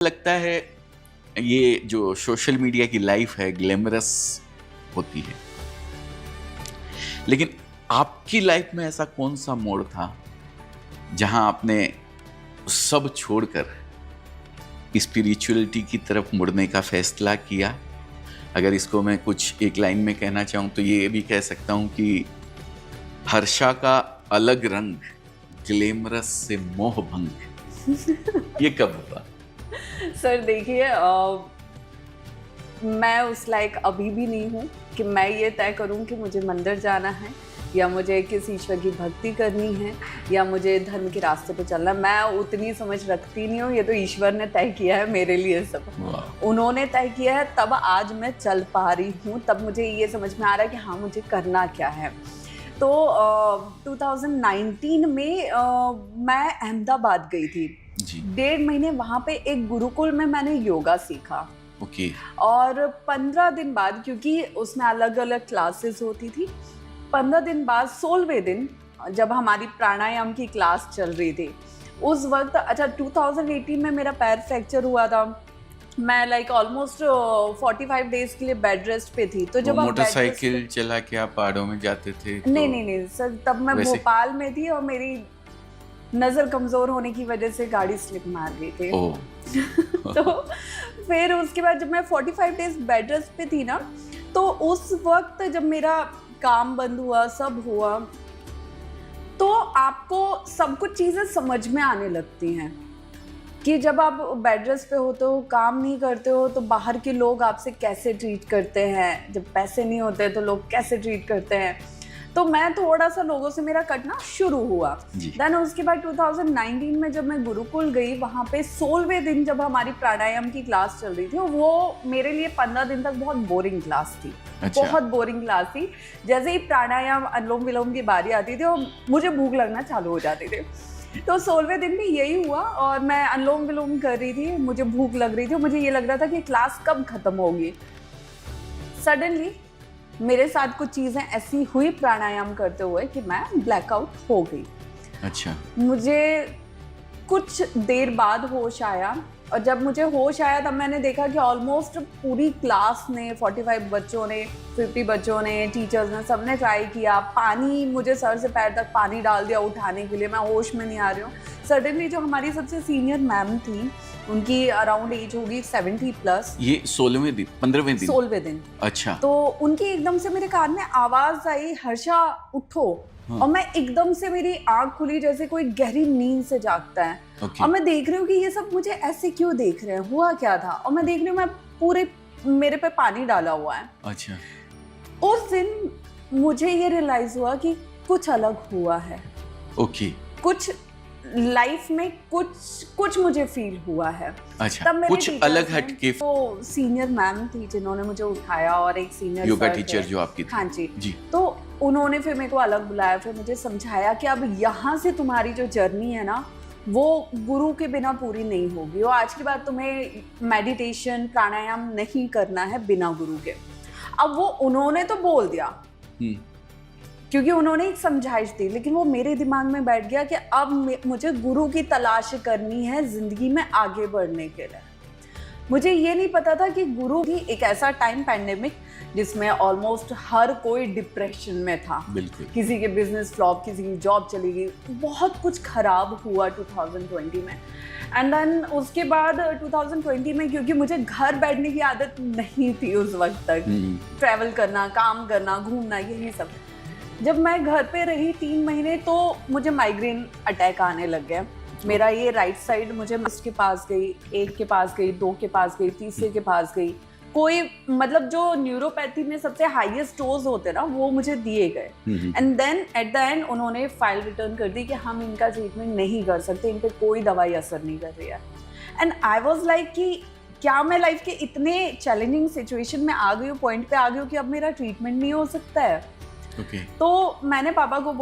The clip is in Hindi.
लगता है ये जो सोशल मीडिया की लाइफ है ग्लैमरस होती है, लेकिन आपकी लाइफ में ऐसा कौन सा मोड़ था जहां आपने सब छोड़कर स्पिरिचुअलिटी की तरफ मुड़ने का फैसला किया? अगर इसको मैं कुछ एक लाइन में कहना चाहूँ तो ये भी कह सकता हूँ कि हर्षा का अलग रंग, ग्लैमरस से मोह भंग। ये कब हुआ? सर देखिए, मैं उस लायक अभी भी नहीं हूँ कि मैं ये तय करूँ कि मुझे मंदिर जाना है या मुझे किस ईश्वर की भक्ति करनी है या मुझे धर्म के रास्ते पे चलना है। मैं उतनी समझ रखती नहीं हूँ। ये तो ईश्वर ने तय किया है मेरे लिए सब। उन्होंने तय किया है, तब आज मैं चल पा रही हूँ, तब मुझे ये समझ में आ रहा है कि हाँ मुझे करना क्या है। तो 2019 में मैं अहमदाबाद गई थी। 1.5 महीने वहाँ पे एक गुरुकुल में मैंने योगा सीखा। और 15 दिन बाद, क्योंकि उसमें अलग अलग क्लासेस होती थी, 15 दिन बाद 16वें दिन जब हमारी प्राणायाम की क्लास चल रही थी, उस वक्त 2018 में मेरा पैर फ्रैक्चर हुआ था। मैं लाइक ऑलमोस्ट 45 डेज के लिए बेड रेस्ट पे थी। तो जब मोटरसाइकिल चला के आप पहाड़ों में जाते थे तो... नहीं सर, तब मैं भोपाल में थी और मेरी नजर कमजोर होने की वजह से गाड़ी स्लिप मार गई थी। तो फिर उसके बाद जब मैं 45 डेज बेड रेस्ट पे थी ना, तो उस वक्त जब मेरा काम बंद हुआ, सब हुआ, तो आपको सब कुछ चीजें समझ में आने लगती हैं कि जब आप बेड रेस्ट पे होते हो, काम नहीं करते हो, तो बाहर के लोग आपसे कैसे ट्रीट करते हैं, जब पैसे नहीं होते तो लोग कैसे ट्रीट करते हैं। तो मैं थोड़ा सा लोगों से मेरा कटना शुरू हुआ। देन उसके बाद 2019 में जब मैं गुरुकुल गई, वहाँ पे 16वें दिन जब हमारी प्राणायाम की क्लास चल रही थी, वो मेरे लिए 15 दिन तक बहुत बोरिंग क्लास थी। बहुत बोरिंग क्लास थी। जैसे ही प्राणायाम, अनुलोम विलोम की बारी आती थी और मुझे भूख लगना चालू हो जाती थी। तो 16वें दिन भी यही हुआ और मैं अनुलोम विलोम कर रही थी, मुझे भूख लग रही थी और मुझे ये लग रहा था कि क्लास कब खत्म होगी। सडनली मेरे साथ कुछ चीजें ऐसी हुई प्राणायाम करते हुए कि मैं ब्लैकआउट हो गई। अच्छा। मुझे कुछ देर बाद होश आया और जब मुझे होश आया तब मैंने देखा कि ऑलमोस्ट पूरी क्लास ने, 45 बच्चों ने, 50 बच्चों ने, टीचर्स ने, सबने ट्राई किया। पानी, मुझे सर से पैर तक पानी डाल दिया उठाने के लिए, मैं होश में नहीं आ रही हूँ। सडनली जो हमारी सबसे सीनियर मैम थी, उनकी अराउंड एज होगी 70+। ये 16वें दिन, 15वें दिन? 16वें दिन। अच्छा। तो उनकी एकदम से मेरे कान में आवाज आई, हर्षा उठो। और मैं एकदम से, मेरी आंख खुली जैसे कोई गहरी नींद से जागता है। और मैं देख रही हूँ कि ये सब मुझे ऐसे क्यों देख रहे हैं, हुआ क्या था। और मैं देख रही हूँ मैं पूरे, मेरे पे पानी डाला हुआ है। अच्छा। उस दिन मुझे ये रियलाइज हुआ कि कुछ अलग हुआ है। कुछ लाइफ में कुछ मुझे फील हुआ है। अच्छा, तब मेरे कुछ अलग हटके। तो सीनियर मैम थी जिन्होंने मुझे उठाया और एक सीनियर योगा टीचर जो आपकी थी। हाँ जी। तो उन्होंने फिर मेरे को अलग बुलाया, फिर मुझे समझाया कि अब यहाँ से तुम्हारी जो जर्नी है ना, वो गुरु के बिना पूरी नहीं होगी। और आज के बाद तुम्हें मेडिटेशन, प्राणायाम नहीं करना है बिना गुरु के। अब वो उन्होंने तो बोल दिया क्योंकि उन्होंने एक समझाइश दी, लेकिन वो मेरे दिमाग में बैठ गया कि अब मुझे गुरु की तलाश करनी है जिंदगी में आगे बढ़ने के लिए। मुझे ये नहीं पता था कि गुरु ही एक ऐसा टाइम, पैंडेमिक, जिसमें ऑलमोस्ट हर कोई डिप्रेशन में था। बिल्कुल। किसी के बिजनेस फ्लॉप, किसी की जॉब चली गई, बहुत कुछ खराब हुआ 2020 में। एंड देन उसके बाद 2020 में, क्योंकि मुझे घर बैठने की आदत नहीं थी उस वक्त तक, ट्रैवल करना, काम करना, घूमना, यही सब। जब मैं घर पे रही 3 महीने तो मुझे माइग्रेन अटैक आने लग गया। मेरा ये राइट साइड, मुझे के पास गई, 1 के पास गई, 2 के पास गई, तीसरे के पास गई, कोई मतलब जो न्यूरोपैथी में सबसे हाईएस्ट डोज होते ना, वो मुझे दिए गए। And then at the end उन्होंने फाइल रिटर्न कर दी कि हम इनका ट्रीटमेंट नहीं कर सकते, इन पे कोई दवाई असर नहीं कर रही है। एंड आई वाज लाइक कि क्या मैं लाइफ के इतने चैलेंजिंग सिचुएशन में आ गई हूँ, पॉइंट पे आ गई हूँ कि अब मेरा ट्रीटमेंट नहीं हो सकता है। Okay. तो मैंने पापा को बोला